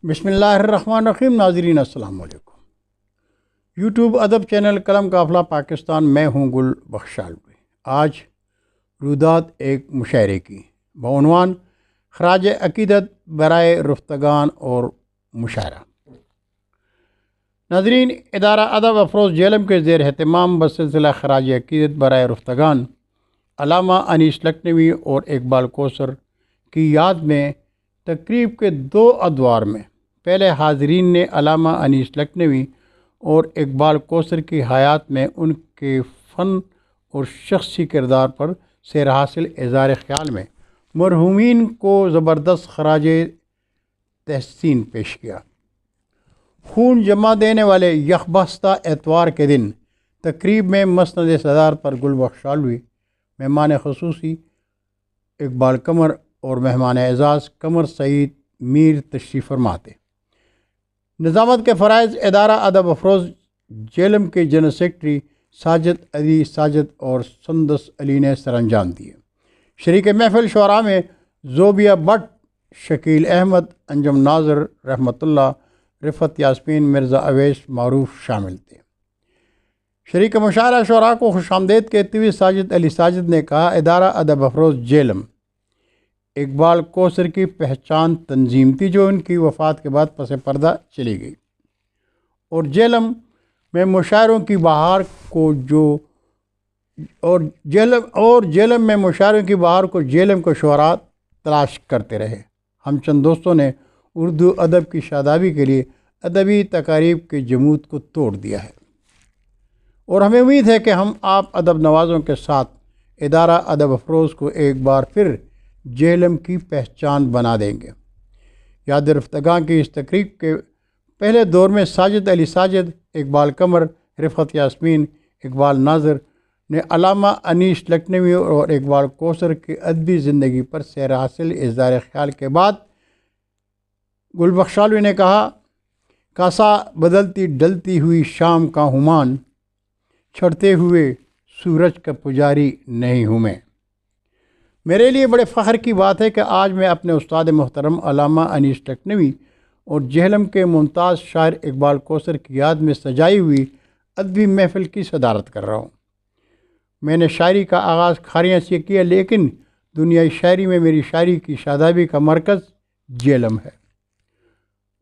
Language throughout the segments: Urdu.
بسم اللہ الرحمن الرحیم۔ ناظرین السلام علیکم۔ یوٹیوب ادب چینل قلم قافلہ پاکستان، میں ہوں گل بخشالوی۔ آج رودات ایک مشاعرے کی بعنوان خراج عقیدت برائے رفتگان اور مشاعرہ۔ ناظرین، ادارہ ادب افروز جہلم کے زیر اہتمام بسلسلہ خراج عقیدت برائے رفتگان علامہ انیس لکھنوی اور اقبال کوثر کی یاد میں تقریب کے 2 ادوار میں پہلے حاضرین نے علامہ انیس لکھنوی اور اقبال کوثر کی حیات میں ان کے فن اور شخصی کردار پر سیر حاصل اظہار خیال میں مرحومین کو زبردست خراج تحسین پیش کیا۔ خون جما دینے والے یکبستہ اتوار کے دن تقریب میں مسند صدر پر گل بخشالوی، مہمان خصوصی اقبال قمر اور مہمان اعزاز قمر سعید میر تشریف فرما تھے۔ نظامت کے فرائض ادارہ ادب افروز جہلم کے جنرل سیکرٹری ساجد علی ساجد اور سندس علی نے سر انجام دیے۔ شریک محفل شعراء میں زوبیہ بٹ، شکیل احمد، انجم ناظر رحمۃ اللہ، رفت یاسمین، مرزا اویس معروف شامل تھے۔ شریک مشاعرہ شعراء کو خوش آمدید کہتے ہوئے ساجد علی ساجد نے کہا، ادارہ ادب افروز جہلم اقبال کوثر کی پہچان تنظیم تھی جو ان کی وفات کے بعد پس پردہ چلی گئی، اور جہلم میں مشاعروں کی بہار کو جہلم کو شعراء تلاش کرتے رہے۔ ہم چند دوستوں نے اردو ادب کی شادابی کے لیے ادبی تقاریب کے جمود کو توڑ دیا ہے، اور ہمیں امید ہے کہ ہم آپ ادب نوازوں کے ساتھ ادارہ ادب افروز کو ایک بار پھر جہلم کی پہچان بنا دیں گے۔ یاد رفتگان کی اس تقریب کے پہلے دور میں ساجد علی ساجد، اقبال قمر، رفت یاسمین، اقبال ناظر نے علامہ انیس لکھنوی اور اقبال کوثر کی ادبی زندگی پر سیر حاصل اظہار خیال کے بعد گل بخشالوی نے کہا، کاسا بدلتی ڈلتی ہوئی شام کا ہمان، چھڑتے ہوئے سورج کا پجاری نہیں ہوں میں۔ میرے لیے بڑے فخر کی بات ہے کہ آج میں اپنے استاد محترم علامہ انیس لکھنوی اور جہلم کے ممتاز شاعر اقبال کوثر کی یاد میں سجائی ہوئی ادبی محفل کی صدارت کر رہا ہوں۔ میں نے شاعری کا آغاز کھاریاں سے کیا، لیکن دنیائی شاعری میں میری شاعری کی شادابی کا مرکز جہلم ہے۔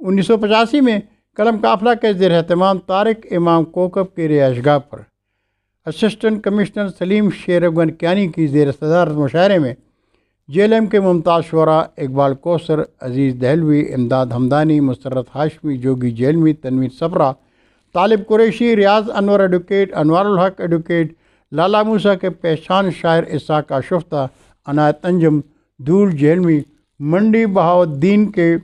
1985 میں قلم قافلہ کے زیر اہتمام طارق امام کوکب کی رہائش گاہ پر اسسٹنٹ کمشنر سلیم شیر افغان کیانی کی زیر صدارت مشاعرے میں جہلم کے ممتاز شعراء اقبال کوثر، عزیز دہلوی، امداد حمدانی، مسرت ہاشمی، جوگی جہلمی، تنویر صبرا، طالب قریشی، ریاض انور ایڈوکیٹ، انوار الحق ایڈوکیٹ، لالا موسیٰ کے پہچان شاعر اسحاق آشفتہ، عنایت انجم، دھول جہلمی، منڈی بہاؤالدین کے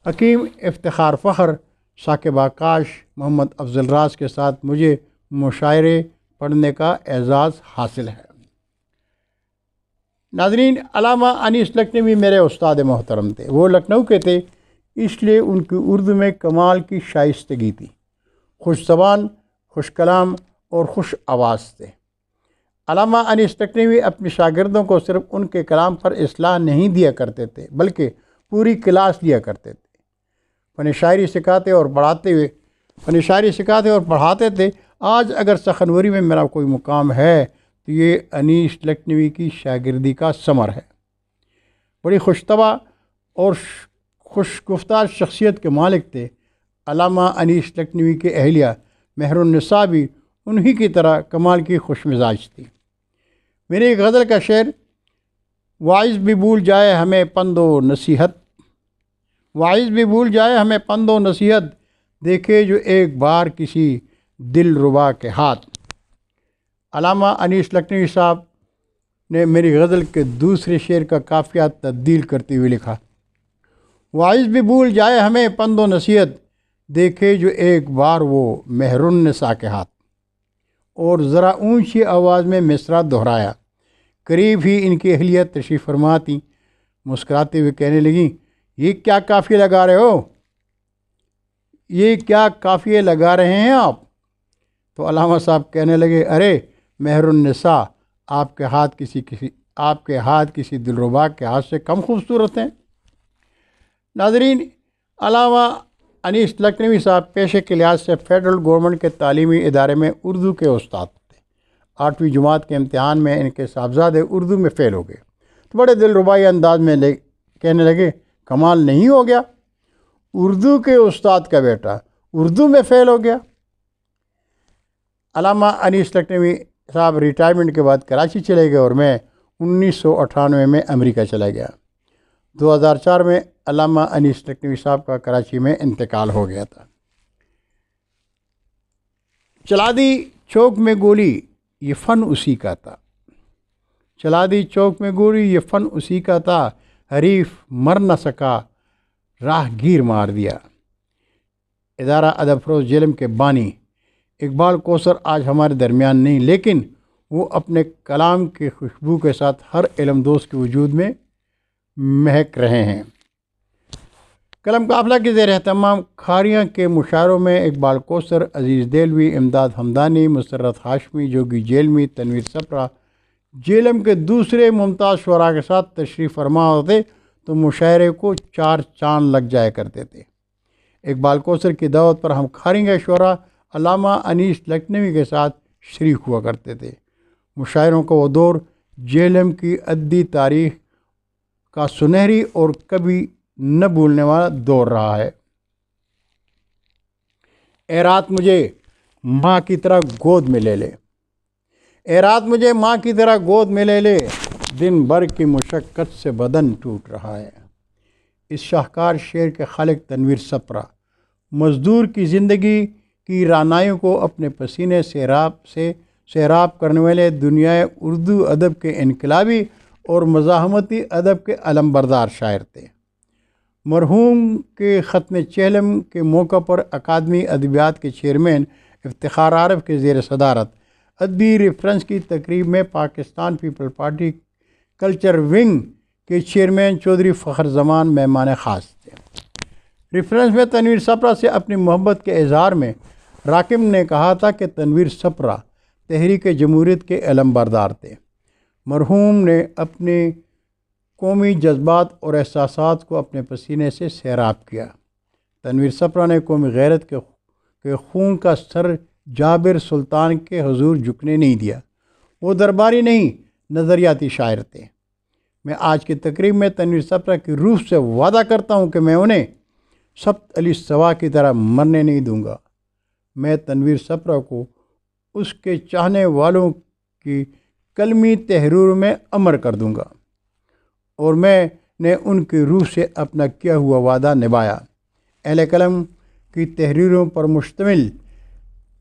حکیم افتخار فخر، ثاقب آکاش، محمد افضل راز کے ساتھ مجھے مشاعرے پڑھنے کا اعزاز حاصل ہے۔ ناظرین، علامہ انیس لکھنوی میرے استاد محترم تھے۔ وہ لکھنؤ کے تھے، اس لیے ان کی اردو میں کمال کی شائستگی تھی۔ خوش زبان، خوش کلام اور خوش آواز تھے۔ علامہ انیس لکھنوی اپنے شاگردوں کو صرف ان کے کلام پر اصلاح نہیں دیا کرتے تھے، بلکہ پوری کلاس دیا کرتے تھے۔ فن شاعری سکھاتے اور پڑھاتے تھے۔ آج اگر سخنوری میں میرا کوئی مقام ہے تو یہ انیس لکھنوی کی شاگردی کا ثمر ہے۔ بڑی خوش طبع اور خوش گفتار شخصیت کے مالک تھے۔ علامہ انیس لکھنوی کی اہلیہ مہر النساء بھی انہی کی طرح کمال کی خوش مزاج تھی۔ میری ایک غزل کا شعر، واعظ بھی بھول جائے ہمیں پند و نصیحت، دیکھے جو ایک بار کسی دل ربا کے ہاتھ۔ علامہ انیس لکھنوی صاحب نے میری غزل کے دوسرے شعر کا قافیہ تبدیل کرتے ہوئے لکھا، واعظ بھی بھول جائے ہمیں پند و نصیحت، دیکھے جو ایک بار وہ مہر النساء کے ہاتھ، اور ذرا اونچی آواز میں مصرع دہرایا۔ قریب ہی ان کی اہلیہ تشریف فرما تھیں، مسکراتے ہوئے کہنے لگیں، یہ کیا قافیے لگا رہے ہیں آپ؟ تو علامہ صاحب کہنے لگے، ارے مہر النساء، آپ کے ہاتھ کسی دلربا کے ہاتھ سے کم خوبصورت ہیں۔ ناظرین، علامہ انیس لکھنوی صاحب پیشے کے لحاظ سے فیڈرل گورنمنٹ کے تعلیمی ادارے میں اردو کے استاد تھے۔ 8ویں جماعت کے امتحان میں ان کے صاحبزادے اردو میں فیل ہو گئے تو بڑے دلربائی انداز میں کہنے لگے، کمال نہیں ہو گیا، اردو کے استاد کا بیٹا اردو میں فیل ہو گیا۔ علامہ انیس لکھنوی صاحب ریٹائرمنٹ کے بعد کراچی چلے گئے اور میں 1998 میں امریکہ چلا گیا۔ 2004 میں علامہ انیس لکھنوی صاحب کا کراچی میں انتقال ہو گیا تھا۔ چلا دی چوک میں گولی یہ فن اسی کا تھا، چلا دی چوک میں گولی یہ فن اسی کا تھا، حریف مر نہ سکا راہ گیر مار دیا۔ ادارہ ادب فروز جیلم کے بانی اقبال کوثر آج ہمارے درمیان نہیں، لیکن وہ اپنے کلام کی خوشبو کے ساتھ ہر علم دوست کے وجود میں مہک رہے ہیں۔ قلم قافلہ کے زیر اہتمام کھاریاں کے مشاعروں میں اقبال کوثر، عزیز دہلوی، امداد حمدانی، مسرت ہاشمی، جوگی جیلمی، تنویر سپرا جیلم کے دوسرے ممتاز شعراء کے ساتھ تشریف فرما ہوتے تو مشاعرے کو 4 چاند لگ جایا کرتے تھے۔ اقبال کوثر کی دعوت پر ہم کھارنگا شعراء علامہ انیس لکھنوی کے ساتھ شریک ہوا کرتے تھے۔ مشاعروں کا وہ دور جیلم کی ادبی تاریخ کا سنہری اور کبھی نہ بھولنے والا دور رہا ہے۔ اے رات مجھے ماں کی طرح گود میں لے لے، اے رات مجھے ماں کی طرح گود میں لے لے، دن بھر کی مشقت سے بدن ٹوٹ رہا ہے۔ اس شاہکار شعر کے خالق تنویر سپرا مزدور کی زندگی کی رعنائیوں کو اپنے پسینے سے سیراب کرنے والے دنیائے اردو ادب کے انقلابی اور مزاحمتی ادب کے علمبردار شاعر تھے۔ مرحوم کے ختم چہلم کے موقع پر اکادمی ادبیات کے چیئرمین افتخار عارف کے زیر صدارت ادبی ریفرنس کی تقریب میں Pakistan people party culture wing کے چیئرمین چودھری فخر زمان مہمان خاص تھے۔ ریفرنس میں تنویر سپرا سے اپنی محبت کے اظہار میں راکم نے کہا تھا کہ تنویر سپرا تحریک جمہوریت کے علمبردار تھے۔ مرحوم نے اپنے قومی جذبات اور احساسات کو اپنے پسینے سے سیراب کیا۔ تنویر سپرا نے قومی غیرت کے خون کا سر جابر سلطان کے حضور جھکنے نہیں دیا۔ وہ درباری نہیں، نظریاتی شاعر تھے۔ میں آج کی تقریب میں تنویر سپرا کی روح سے وعدہ کرتا ہوں کہ میں انہیں سبت علی سوا کی طرح مرنے نہیں دوں گا۔ میں تنویر سپرا کو اس کے چاہنے والوں کی کلمی تحریر میں امر کر دوں گا، اور میں نے ان کی روح سے اپنا کیا ہوا وعدہ نبھایا۔ اہل قلم کی تحریروں پر مشتمل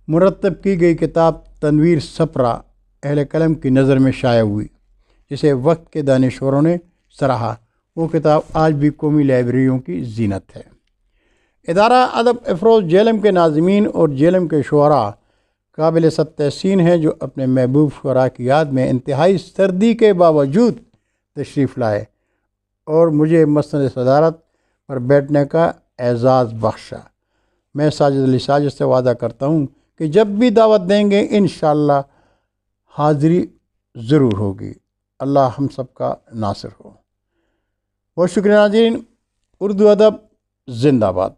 مرتب کی گئی کتاب تنویر سپرا اہل قلم کی نظر میں شائع ہوئی، جسے وقت کے دانشوروں نے سراہا۔ وہ کتاب آج بھی قومی لائبریریوں کی زینت ہے۔ ادارہ ادب افروز جیلم کے ناظمین اور جیلم کے شعراء قابل تحسین ہیں، جو اپنے محبوب شعراء کی یاد میں انتہائی سردی کے باوجود تشریف لائے اور مجھے مسند صدارت پر بیٹھنے کا اعزاز بخشا۔ میں ساجد علی ساجد سے وعدہ کرتا ہوں کہ جب بھی دعوت دیں گے انشاءاللہ حاضری ضرور ہوگی۔ اللہ ہم سب کا ناصر ہو۔ بہت شکریہ ناظرین۔ اردو ادب زندہ باد۔